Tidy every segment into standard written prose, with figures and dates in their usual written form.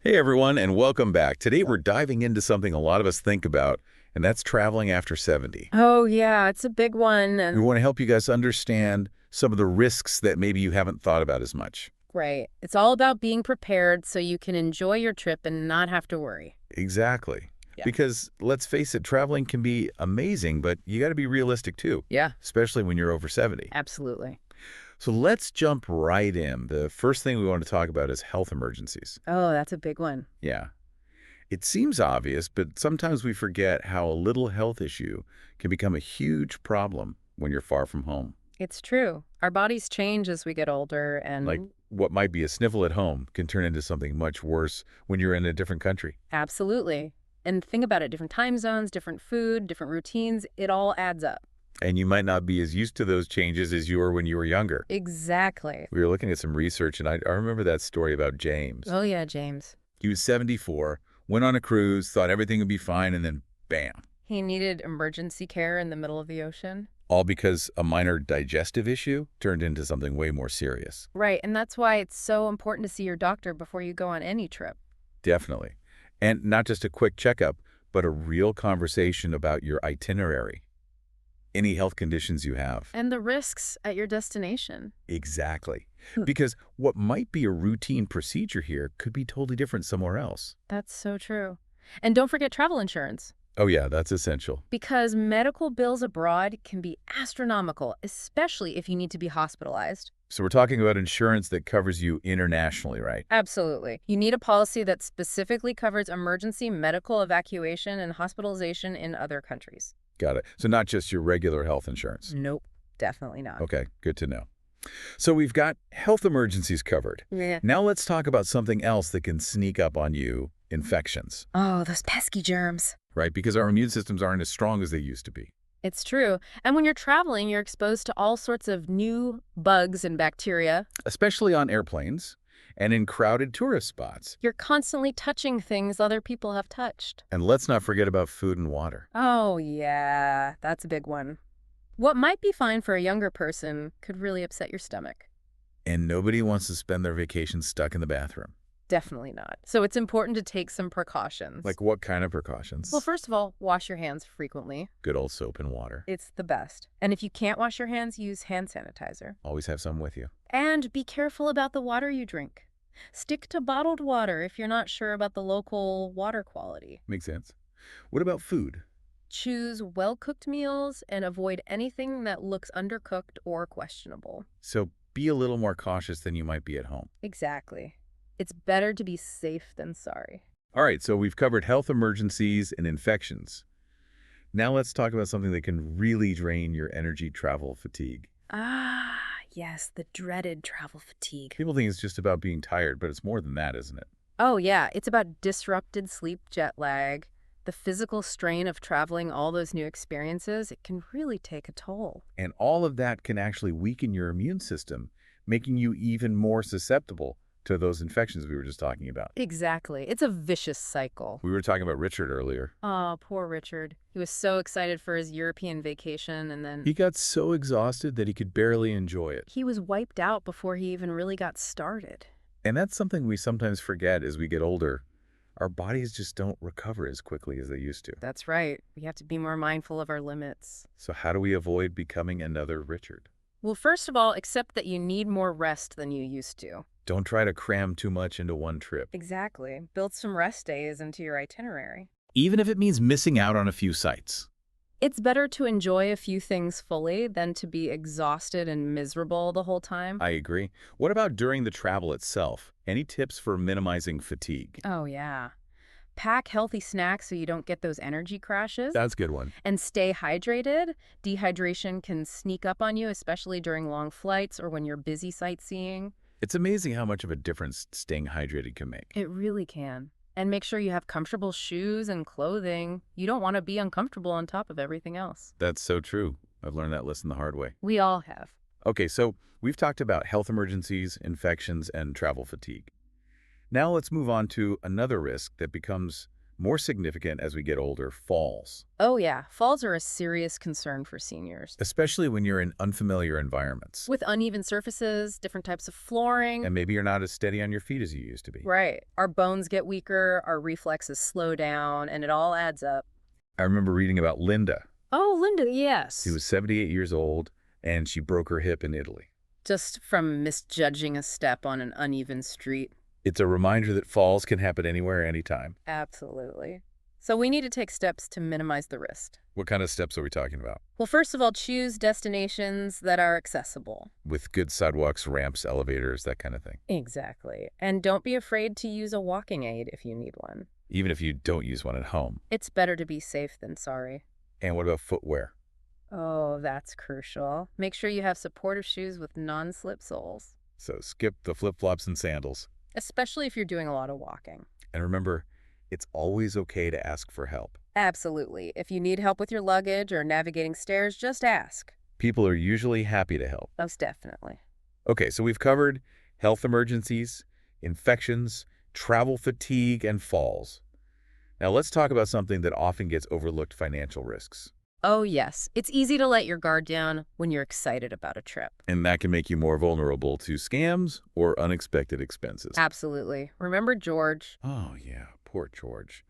Hey everyone, and welcome back. Today we're diving into something a lot of us think about, and that's traveling after 70. Oh, yeah, it's a big one. We And want to help you guys understand some of the risks that maybe you haven't thought about as much. right. It's all about being prepared so you can enjoy your trip and not have to worry. Exactly. Yeah. Because let's face it, traveling can be amazing, but you got to be realistic too, Yeah, especially when you're over 70. absolutely. So let's jump right in. The first thing we want to talk about is health emergencies. Oh, that's a big one. Yeah. It seems obvious, but sometimes we forget how a little health issue can become a huge problem when you're far from home. It's true. Our bodies change as we get older, Like and what might be a sniffle at home can turn into something much worse when you're in a different country. absolutely. And think about it, different time zones, different food, different routines, it all adds up. And you might not be as used to those changes as you were when you were younger. Exactly. We were looking at some research, and I remember that story about James. Oh, yeah, James. He was 74, went on a cruise, thought everything would be fine, and then bam. He needed emergency care in the middle of the ocean. All because a minor digestive issue turned into something way more serious. Right, and that's why it's so important to see your doctor before you go on any trip. Definitely. And not just a quick checkup, but a real conversation about your itinerary, any health conditions you have. And the risks at your destination. Exactly. Hmm. Because what might be a routine procedure here could be totally different somewhere else. That's so true. And don't forget travel insurance, Oh yeah, that's essential. because medical bills abroad can be astronomical, especially if you need to be hospitalized. So we're talking about insurance that covers you internationally, right? Absolutely. You need a policy that specifically covers emergency medical evacuation and hospitalization in other countries. Got it. So not just your regular health insurance. Nope, definitely not. Okay, good to know. So we've got health emergencies covered. Yeah. Now let's talk about something else that can sneak up on you, infections, Oh, those pesky germs. right? Because our immune systems aren't as strong as they used to be. It's true. And when you're traveling, you're exposed to all sorts of new bugs and bacteria. Especially on airplanes and in crowded tourist spots. You're constantly touching things other people have touched. And let's not forget about food and water. Oh, yeah, that's a big one. What might be fine for a younger person could really upset your stomach. And nobody wants to spend their vacation stuck in the bathroom. Definitely not. So it's important to take some precautions. Like what kind of precautions? Well, first of all, wash your hands frequently. Good old soap and water. It's the best. And if you can't wash your hands, use hand sanitizer. Always have some with you. And be careful about the water you drink. Stick to bottled water if you're not sure about the local water quality. Makes sense. What about food? Choose well-cooked meals and avoid anything that looks undercooked or questionable. So be a little more cautious than you might be at home. Exactly. It's better to be safe than sorry. All right, so we've covered health emergencies and infections. Now let's talk about something that can really drain your energy: travel fatigue. Ah, yes, the dreaded travel fatigue. People think it's just about being tired, but it's more than that, isn't it? Oh, yeah, it's about disrupted sleep, jet lag, the physical strain of traveling all those new experiences. It can really take a toll. And all of that can actually weaken your immune system, making you even more susceptible to those infections we were just talking about. Exactly. It's a vicious cycle. We were talking about Richard earlier. Oh, poor Richard. He was so excited for his European vacation, and then He got so exhausted that he could barely enjoy it. he was wiped out before he even really got started. And that's something we sometimes forget as we get older. Our bodies just don't recover as quickly as they used to. That's right. We have to be more mindful of our limits. So how do we avoid becoming another Richard? Well, first of all, accept that you need more rest than you used to. Don't try to cram too much into one trip, Exactly. Build some rest days into your itinerary. even if it means missing out on a few sights. It's better to enjoy a few things fully than to be exhausted and miserable the whole time. I agree. What about during the travel itself? Any tips for minimizing fatigue? Oh, yeah. Pack healthy snacks so you don't get those energy crashes. That's a good one. And stay hydrated. Dehydration can sneak up on you, especially during long flights or when you're busy sightseeing. It's amazing how much of a difference staying hydrated can make. It really can. And make sure you have comfortable shoes and clothing. You don't want to be uncomfortable on top of everything else. That's so true. I've learned that lesson the hard way. We all have. Okay, so we've talked about health emergencies, infections, and travel fatigue. Now let's move on to another risk that becomes More significant as we get older, falls, Oh yeah, falls are a serious concern for seniors. especially when you're in unfamiliar environments. With uneven surfaces, different types of flooring. And maybe you're not as steady on your feet as you used to be. Right. Our bones get weaker, our reflexes slow down, and it all adds up. I remember reading about Linda. Oh, Linda, She yes. was 78 years old, and she broke her hip in Italy. Just from misjudging a step on an uneven street. It's a reminder that falls can happen anywhere, anytime. Absolutely. So we need to take steps to minimize the risk. What kind of steps are we talking about? Well, first of all, choose destinations that are accessible. With good sidewalks, ramps, elevators, that kind of thing. Exactly. And don't be afraid to use a walking aid if you need one. Even if you don't use one at home. It's better to be safe than sorry. And what about footwear? Oh, that's crucial. Make sure you have supportive shoes with non-slip soles, So skip the flip-flops and sandals. especially if you're doing a lot of walking. And remember, it's always okay to ask for help. Absolutely. If you need help with your luggage or navigating stairs, just ask. People are usually happy to help. Most definitely. Okay, so we've covered health emergencies, infections, travel fatigue, and falls. Now let's talk about something that often gets overlooked: financial risks. Oh, yes. It's easy to let your guard down when you're excited about a trip. And that can make you more vulnerable to scams or unexpected expenses. Absolutely. Remember George? Oh, yeah, poor George.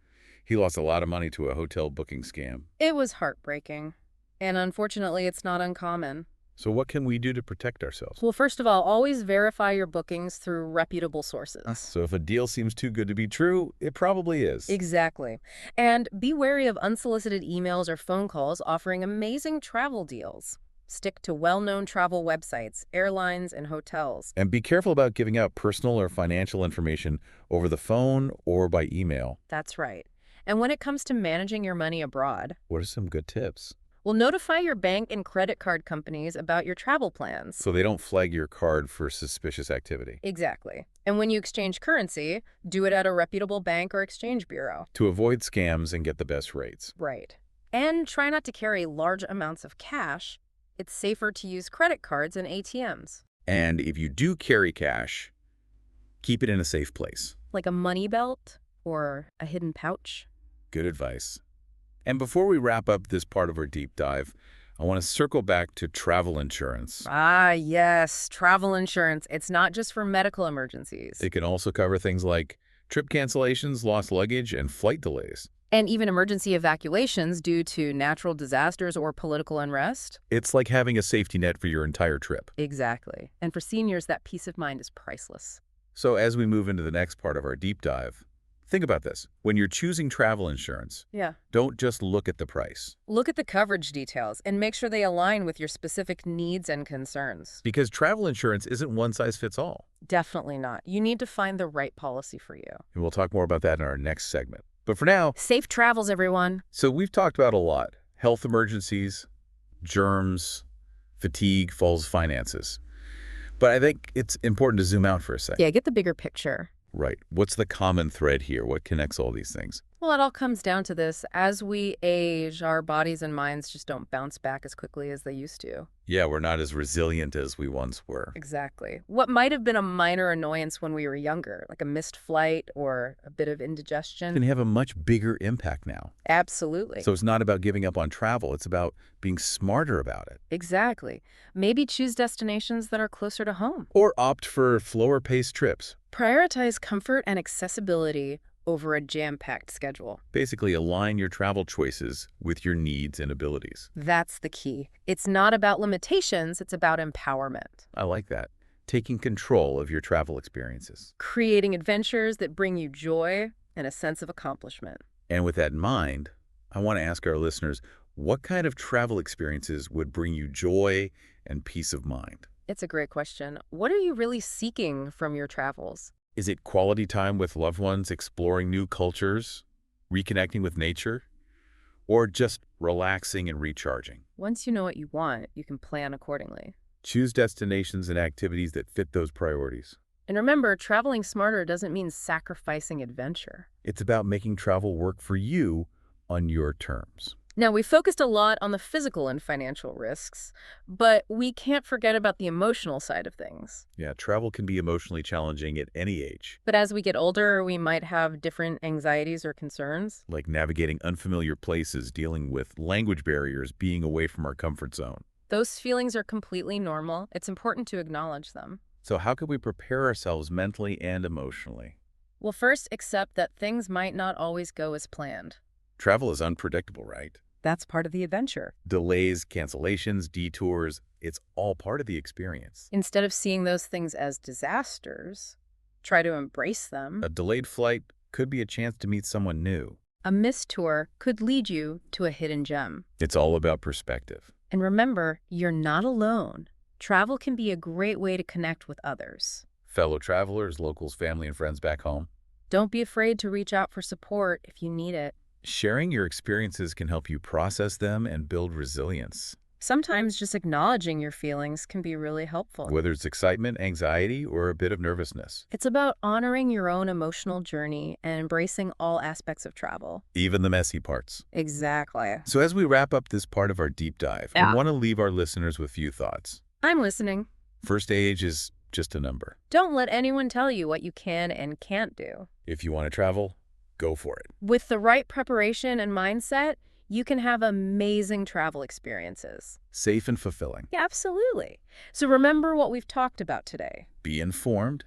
He lost a lot of money to a hotel booking scam. It was heartbreaking. And unfortunately, it's not uncommon. So what can we do to protect ourselves? Well, first of all, always verify your bookings through reputable sources. So if a deal seems too good to be true, it probably is. Exactly. And be wary of unsolicited emails or phone calls offering amazing travel deals. Stick to well-known travel websites, airlines, and hotels. And be careful about giving out personal or financial information over the phone or by email. That's right. And when it comes to managing your money abroad, What are some good tips? well, notify your bank and credit card companies about your travel plans. So they don't flag your card for suspicious activity. Exactly. And when you exchange currency, do it at a reputable bank or exchange bureau. To avoid scams and get the best rates. Right. And try not to carry large amounts of cash. It's safer to use credit cards and ATMs. And if you do carry cash, keep it in a safe place. Like a money belt or a hidden pouch. Good advice. And before we wrap up this part of our deep dive, I want to circle back to travel insurance. Ah, yes. Travel insurance. It's not just for medical emergencies. It can also cover things like trip cancellations, lost luggage, and flight delays. And even emergency evacuations due to natural disasters or political unrest. It's like having a safety net for your entire trip. Exactly. And for seniors, that peace of mind is priceless. So as we move into the next part of our deep dive, think about this. When you're choosing travel insurance, Yeah. don't just look at the price. Look at the coverage details and make sure they align with your specific needs and concerns. Because travel insurance isn't one size fits all. Definitely not. You need to find the right policy for you. And we'll talk more about that in our next segment. But for now, Safe travels, everyone. so we've talked about a lot: health emergencies, germs, fatigue, falls, finances. But I think it's important to zoom out for a second. Yeah, get the bigger picture. Right. What's the common thread here? What connects all these things? Well, it all comes down to this. As we age, our bodies and minds just don't bounce back as quickly as they used to. Yeah, we're not as resilient as we once were. Exactly. What might have been a minor annoyance when we were younger, like a missed flight or a bit of It indigestion. can have a much bigger impact now. Absolutely. So it's not about giving up on travel. It's about being smarter about it. Exactly. Maybe choose destinations that are closer to home. Or opt for slower-paced trips. Prioritize comfort and accessibility over a jam-packed schedule. Basically, align your travel choices with your needs and abilities. That's the key. It's not about limitations, it's about empowerment. I like that. Taking control of your travel experiences. Creating adventures that bring you joy and a sense of accomplishment. And with that in mind, I want to ask our listeners, what kind of travel experiences would bring you joy and peace of mind? It's a great question. What are you really seeking from your travels? Is it quality time with loved ones, exploring new cultures, reconnecting with nature, or just relaxing and recharging? Once you know what you want, you can plan accordingly. Choose destinations and activities that fit those priorities. And remember, traveling smarter doesn't mean sacrificing adventure. It's about making travel work for you on your terms. Now, we focused a lot on the physical and financial risks, but we can't forget about the emotional side of things. Yeah, travel can be emotionally challenging at any age, But as we get older, we might have different anxieties or concerns. like navigating unfamiliar places, dealing with language barriers, being away from our comfort zone. Those feelings are completely normal. It's important to acknowledge them. So how can we prepare ourselves mentally and emotionally? Well, first, accept that things might not always go as planned. Travel is unpredictable, right? That's part of the adventure. Delays, cancellations, detours, it's all part of the experience. Instead of seeing those things as disasters, try to embrace them. A delayed flight could be a chance to meet someone new. A missed tour could lead you to a hidden gem. It's all about perspective. And remember, you're not alone. Travel can be a great way to connect with others. Fellow travelers, locals, family, and friends back home. Don't be afraid to reach out for support if you need it. Sharing your experiences can help you process them and build resilience. Sometimes just acknowledging your feelings can be really helpful. Whether it's excitement, anxiety, or a bit of nervousness. It's about honoring your own emotional journey and embracing all aspects of travel. Even the messy parts. Exactly. So as we wrap up this part of our deep dive, I want to leave our listeners with a few thoughts. I'm listening. First, age is just a number. Don't let anyone tell you what you can and can't do. If you want to travel, go for it. With the right preparation and mindset, you can have amazing travel experiences. Safe and fulfilling. Yeah, absolutely. So remember what we've talked about today. Be informed,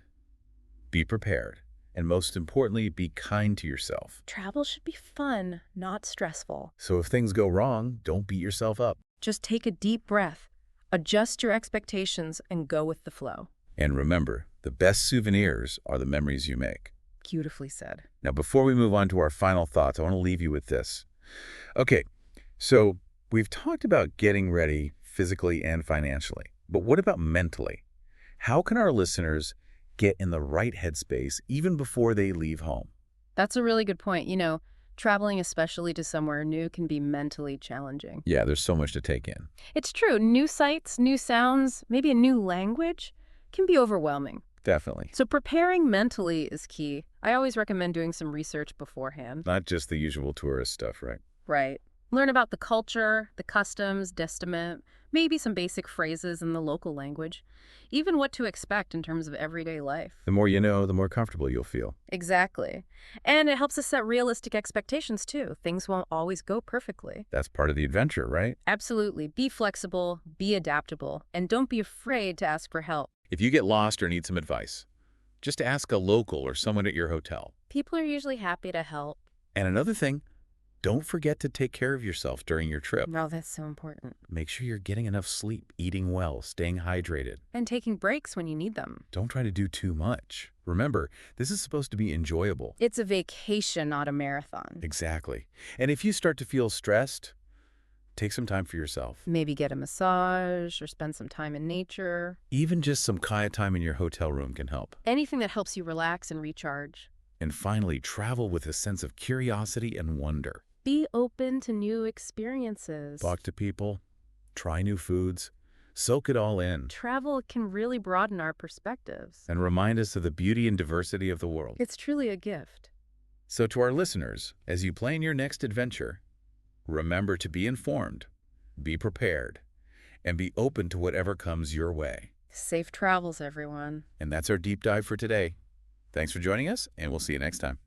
be prepared, and most importantly, be kind to yourself. Travel should be fun, not stressful. So if things go wrong, don't beat yourself up. Just take a deep breath, adjust your expectations, and go with the flow. And remember, the best souvenirs are the memories you make. Beautifully said. Now, before we move on to our final thoughts, I want to leave you with this. Okay, so we've talked about getting ready physically and financially, but what about mentally? How can our listeners get in the right headspace even before they leave home? That's a really good point. Traveling especially to somewhere new can be mentally challenging. Yeah, there's so much to take in. It's true. New sights, new sounds, maybe a new language can be overwhelming. Definitely. So preparing mentally is key. I always recommend doing some research beforehand. Not just the usual tourist stuff, right? Right. Learn about the culture, the customs, estimate, maybe some basic phrases in the local language, even what to expect in terms of everyday life. The more you know, the more comfortable you'll feel. Exactly. And it helps us set realistic expectations too. Things won't always go perfectly. That's part of the adventure, right? Absolutely. Be flexible, be adaptable, and don't be afraid to ask for help. If you get lost or need some advice, just ask a local or someone at your hotel. People are usually happy to help. And another thing, don't forget to take care of yourself during your trip. No, that's so important. Make sure you're getting enough sleep, eating well, staying hydrated. And taking breaks when you need them. Don't try to do too much. Remember, this is supposed to be enjoyable. It's a vacation, not a marathon. Exactly. And if you start to feel stressed, take some time for yourself. Maybe get a massage or spend some time in nature. Even just some quiet time in your hotel room can help. Anything that helps you relax and recharge. And finally, travel with a sense of curiosity and wonder. Be open to new experiences. Talk to people, try new foods, soak it all in, Travel can really broaden our perspectives. and remind us of the beauty and diversity of the world. It's truly a gift. So to our listeners, as you plan your next adventure, remember to be informed, be prepared, and be open to whatever comes your way. Safe travels, everyone. And that's our deep dive for today. Thanks for joining us, and we'll see you next time.